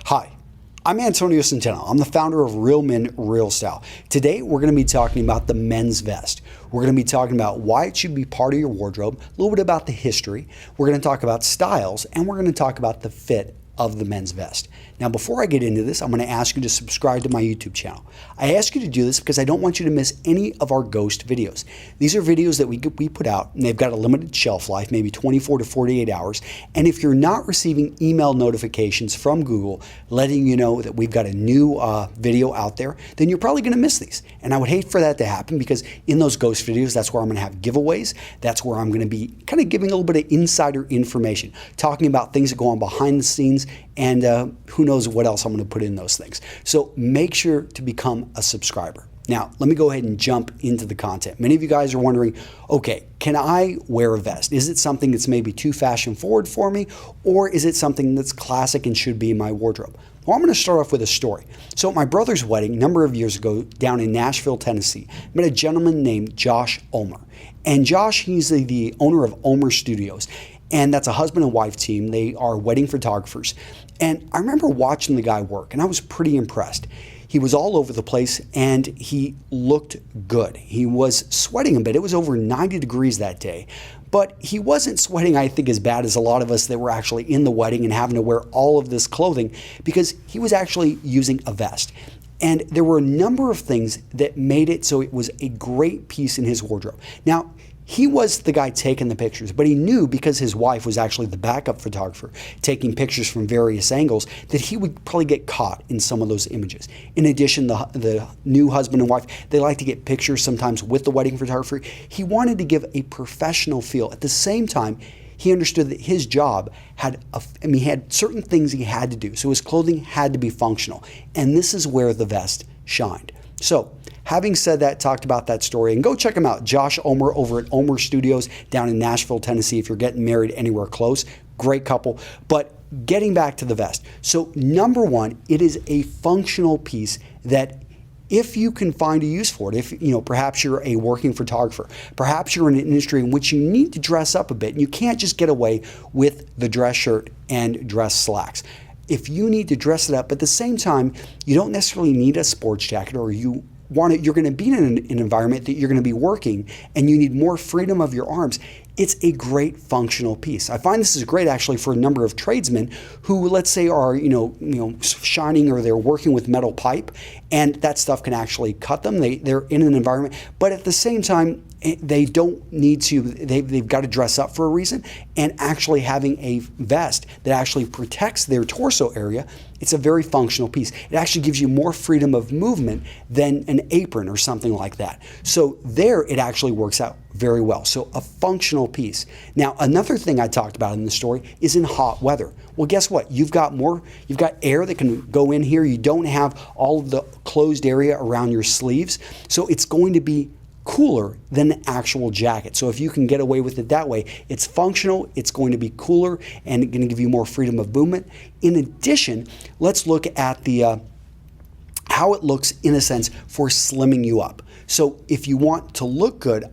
Hi, I'm Antonio Centeno. I'm the founder of Real Men, Real Style. Today, we're going to be talking about the men's vest. We're going to be talking about why it should be part of your wardrobe, a little bit about the history. We're going to talk about styles, and we're going to talk about the fit of the men's vest. Now, before I get into this, I'm going to ask you to subscribe to my YouTube channel. I ask you to do this because I don't want you to miss any of our ghost videos. These are videos that we put out, and they've got a limited shelf life, maybe 24 to 48 hours. And if you're not receiving email notifications from Google letting you know that we've got a new video out there, then you're probably going to miss these. And I would hate for that to happen because in those ghost videos, that's where I'm going to have giveaways. That's where I'm going to be kind of giving a little bit of insider information, talking about things that go on behind the scenes, and who knows what else I'm going to put in those things. So make sure to become a subscriber. Now, let me go ahead and jump into the content. Many of you guys are wondering, okay, can I wear a vest? Is it something that's maybe too fashion forward for me, or is it something that's classic and should be in my wardrobe? Well, I'm going to start off with a story. So at my brother's wedding a number of years ago down in Nashville, Tennessee, I met a gentleman named Josh Ulmer. And Josh, he's the owner of Ulmer Studios. And that's a husband and wife team. They are wedding photographers. And I remember watching the guy work, and I was pretty impressed. He was all over the place, and he looked good. He was sweating a bit. It was over 90 degrees that day. But he wasn't sweating, I think, as bad as a lot of us that were actually in the wedding and having to wear all of this clothing, because he was actually using a vest. And there were a number of things that made it so it was a great piece in his wardrobe. Now, he was the guy taking the pictures, but he knew, because his wife was actually the backup photographer taking pictures from various angles, that he would probably get caught in some of those images. In addition, the new husband and wife, they like to get pictures sometimes with the wedding photographer. He wanted to give a professional feel. At the same time, he understood that his job had certain things he had to do. So his clothing had to be functional. And this is where the vest shined. So, having said that, talked about that story, and go check him out, Josh Ulmer over at Ulmer Studios down in Nashville, Tennessee, if you're getting married anywhere close. Great couple. But getting back to the vest. So, number one, it is a functional piece that if you can find a use for it, if perhaps you're a working photographer, perhaps you're in an industry in which you need to dress up a bit, and you can't just get away with the dress shirt and dress slacks. If you need to dress it up, at the same time, you don't necessarily need a sports jacket, or you're going to be in an environment that you're going to be working and you need more freedom of your arms. It's a great functional piece. I find this is great actually for a number of tradesmen who, let's say, are shining, or they're working with metal pipe, and that stuff can actually cut them. They're in an environment, but at the same time, they don't need to, they've got to dress up for a reason, and actually having a vest that actually protects their torso area, it's a very functional piece. It actually gives you more freedom of movement than an apron or something like that. So there, it actually works out very well. So a functional piece. Now, another thing I talked about in the story is in hot weather. Well, guess what? You've got air that can go in here. You don't have all of the closed area around your sleeves. So it's going to be cooler than the actual jacket. So if you can get away with it that way, it's functional, it's going to be cooler, and going to give you more freedom of movement. In addition, let's look at the how it looks, in a sense, for slimming you up. So if you want to look good,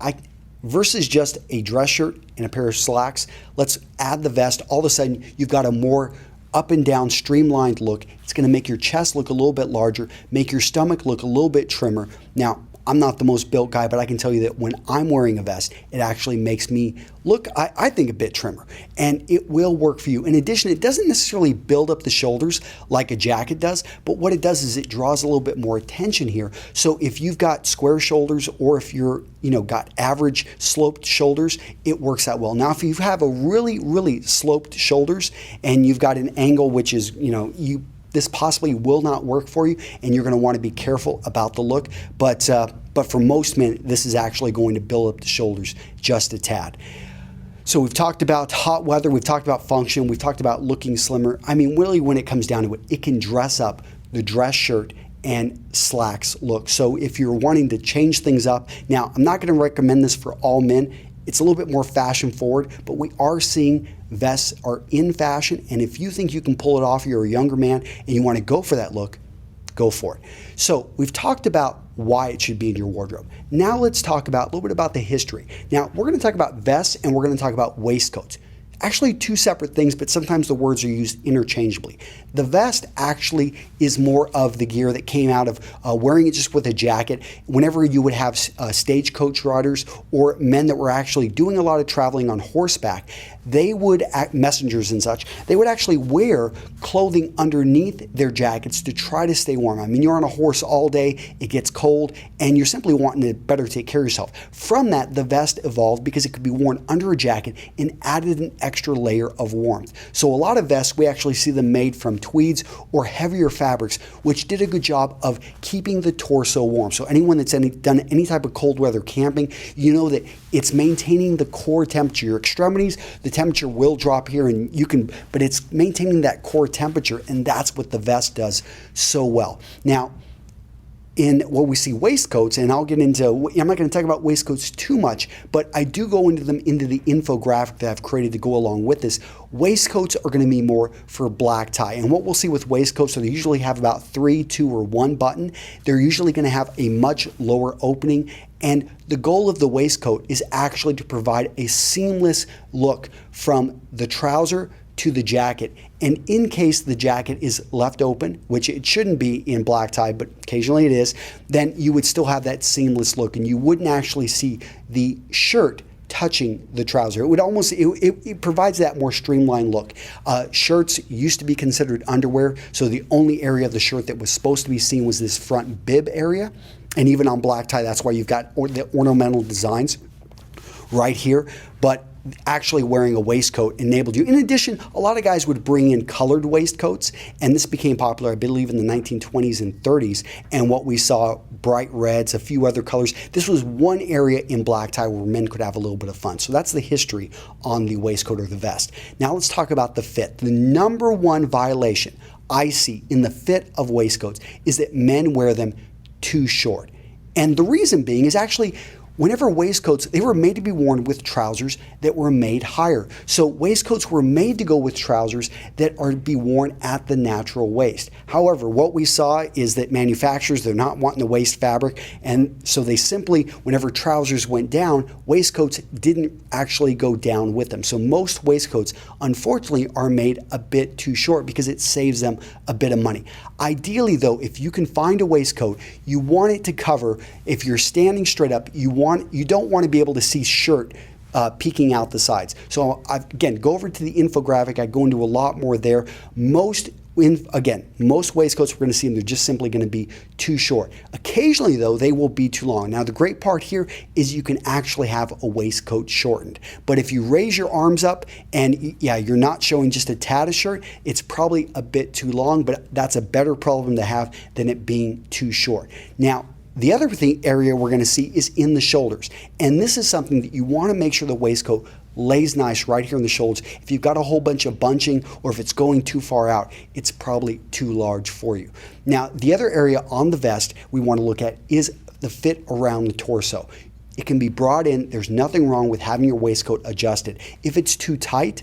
versus just a dress shirt and a pair of slacks, let's add the vest. All of a sudden, you've got a more up and down streamlined look. It's going to make your chest look a little bit larger, make your stomach look a little bit trimmer. Now, I'm not the most built guy, but I can tell you that when I'm wearing a vest, it actually makes me look, I think, a bit trimmer, and it will work for you. In addition, it doesn't necessarily build up the shoulders like a jacket does, but what it does is it draws a little bit more attention here. So if you've got square shoulders, or if you're, got average sloped shoulders, it works out well. Now, if you have a really, really sloped shoulders and you've got an angle which is, this possibly will not work for you, and you're going to want to be careful about the look. But for most men, this is actually going to build up the shoulders just a tad. So we've talked about hot weather, we've talked about function, we've talked about looking slimmer. I mean, really, when it comes down to it, it can dress up the dress shirt and slacks look. So if you're wanting to change things up, now I'm not going to recommend this for all men. It's a little bit more fashion forward, but we are seeing vests are in fashion, and if you think you can pull it off, you're a younger man and you want to go for that look, go for it. So we've talked about why it should be in your wardrobe. Now let's talk about a little bit about the history. Now we're going to talk about vests, and we're going to talk about waistcoats. actually two separate things, but sometimes the words are used interchangeably. The vest actually is more of the gear that came out of wearing it just with a jacket. Whenever you would have stagecoach riders or men that were actually doing a lot of traveling on horseback, they would, messengers and such, they would actually wear clothing underneath their jackets to try to stay warm. I mean, you're on a horse all day, it gets cold, and you're simply wanting to better take care of yourself. From that, the vest evolved because it could be worn under a jacket and added an extra layer of warmth. So a lot of vests, we actually see them made from tweeds or heavier fabrics, which did a good job of keeping the torso warm. So anyone that's done any type of cold weather camping, you know that it's maintaining the core temperature. Your extremities, the temperature will drop here, and you can, but it's maintaining that core temperature, and that's what the vest does so well. Now, in what we see waistcoats, and I'll get into, I'm not going to talk about waistcoats too much, but I do go into them into the infographic that I've created to go along with this. Waistcoats are going to be more for black tie, and what we'll see with waistcoats, so they usually have about 3, 2, or 1 button. They're usually going to have a much lower opening, and the goal of the waistcoat is actually to provide a seamless look from the trouser to the jacket. And in case the jacket is left open, which it shouldn't be in black tie, but occasionally it is, then you would still have that seamless look, and you wouldn't actually see the shirt touching the trouser. It would almost, it provides that more streamlined look. Shirts used to be considered underwear, so the only area of the shirt that was supposed to be seen was this front bib area. And even on black tie, that's why you've got the ornamental designs right here. But actually wearing a waistcoat enabled you. In addition, a lot of guys would bring in colored waistcoats, and this became popular, I believe, in the 1920s and 30s. And what we saw, bright reds, a few other colors. This was one area in black tie where men could have a little bit of fun. So that's the history on the waistcoat or the vest. Now let's talk about the fit. The number one violation I see in the fit of waistcoats is that men wear them too short. And the reason being is actually, whenever waistcoats, they were made to be worn with trousers that were made higher. So waistcoats were made to go with trousers that are to be worn at the natural waist. However, what we saw is that manufacturers, they're not wanting the waist fabric, and so they simply, whenever trousers went down, waistcoats didn't actually go down with them. So most waistcoats, unfortunately, are made a bit too short because it saves them a bit of money. Ideally, though, if you can find a waistcoat, you want it to cover, if you're standing straight up, you don't want to be able to see shirt peeking out the sides. So again, go over to the infographic. I go into a lot more there. Most waistcoats we're going to see them, they're just simply going to be too short. Occasionally, though, they will be too long. Now, the great part here is you can actually have a waistcoat shortened. But if you raise your arms up and, yeah, you're not showing just a tad of shirt, it's probably a bit too long, but that's a better problem to have than it being too short. Now, the other area we're going to see is in the shoulders. And this is something that you want to make sure the waistcoat lays nice right here in the shoulders. If you've got a whole bunch of bunching or if it's going too far out, it's probably too large for you. Now, the other area on the vest we want to look at is the fit around the torso. It can be brought in. There's nothing wrong with having your waistcoat adjusted. If it's too tight,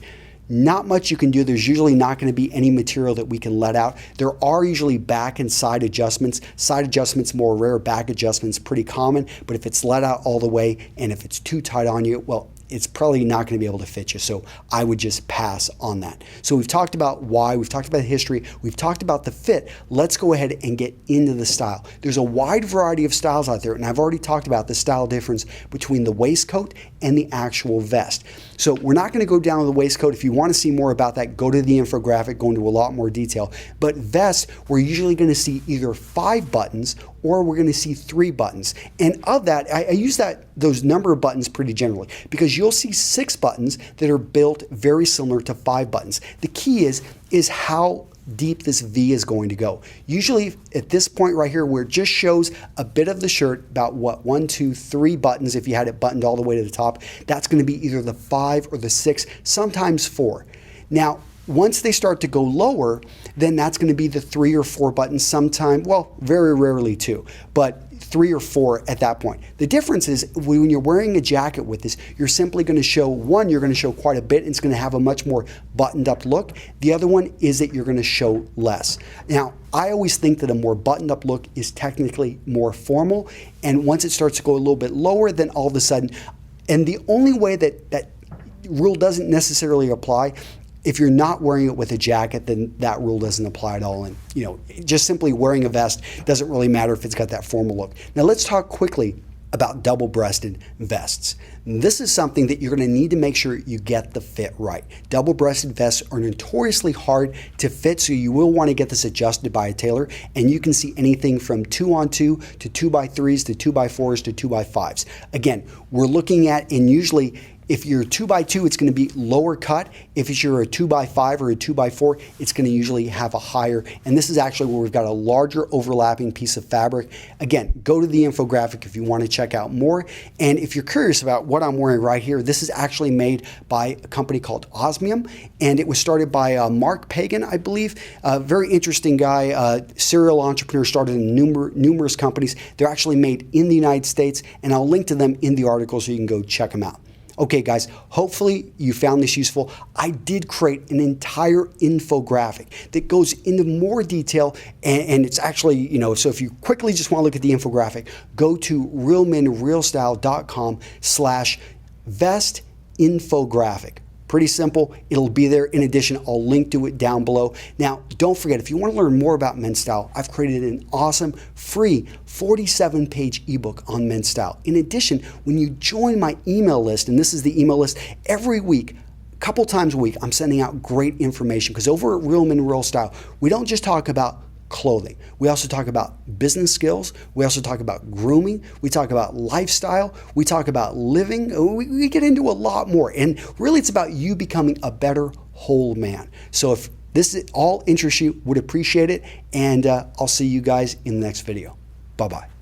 not much you can do. There's usually not going to be any material that we can let out. There are usually back and side adjustments. Side adjustments more rare, back adjustments pretty common, but if it's let out all the way and if it's too tight on you, well, it's probably not going to be able to fit you. So I would just pass on that. So we've talked about why, we've talked about the history, we've talked about the fit. Let's go ahead and get into the style. There's a wide variety of styles out there, and I've already talked about the style difference between the waistcoat and the actual vest. So we're not going to go down to the waistcoat. If you want to see more about that, go to the infographic, go into a lot more detail. But vests, we're usually going to see either 5 buttons or we're going to see 3 buttons. And of that, I use those number of buttons pretty generally because you'll see 6 buttons that are built very similar to 5 buttons. The key is how deep this V is going to go. Usually at this point right here where it just shows a bit of the shirt, about 1, 2, 3 buttons if you had it buttoned all the way to the top, that's going to be either the 5 or the 6, sometimes 4. Now, once they start to go lower, then that's going to be the 3 or 4 buttons sometime, well, very rarely 2, but 3 or 4 at that point. The difference is when you're wearing a jacket with this, you're simply going to show, one, you're going to show quite a bit, and it's going to have a much more buttoned up look. The other one is that you're going to show less. Now, I always think that a more buttoned up look is technically more formal, and once it starts to go a little bit lower, then all of a sudden, and the only way that rule doesn't necessarily apply. If you're not wearing it with a jacket, then that rule doesn't apply at all. And just simply wearing a vest doesn't really matter if it's got that formal look. Now let's talk quickly about double-breasted vests. This is something that you're going to need to make sure you get the fit right. Double-breasted vests are notoriously hard to fit, so you will want to get this adjusted by a tailor, and you can see anything from 2-on-2 to 2x3s to 2x4s to 2x5s. Again, we're looking at, and usually if you're 2x2, it's going to be lower cut. If you're a 2x5 or a 2x4, it's going to usually have a higher. And this is actually where we've got a larger overlapping piece of fabric. Again, go to the infographic if you want to check out more. And if you're curious about what I'm wearing right here, this is actually made by a company called Osmium, and it was started by Mark Pagan, I believe. A very interesting guy, serial entrepreneur, started in numerous companies. They're actually made in the United States, and I'll link to them in the article so you can go check them out. Okay, guys, hopefully you found this useful. I did create an entire infographic that goes into more detail, and it's actually, so if you quickly just want to look at the infographic, go to realmenrealstyle.com/vest infographic. Pretty simple. It'll be there. In addition, I'll link to it down below. Now, don't forget, if you want to learn more about men's style, I've created an awesome free 47-page ebook on men's style. In addition, when you join my email list, and this is the email list, every week, a couple times a week, I'm sending out great information, because over at Real Men Real Style, we don't just talk about clothing. We also talk about business skills. We also talk about grooming. We talk about lifestyle. We talk about living. We get into a lot more. And really, it's about you becoming a better whole man. So if this all interests you, would appreciate it. And I'll see you guys in the next video. Bye-bye.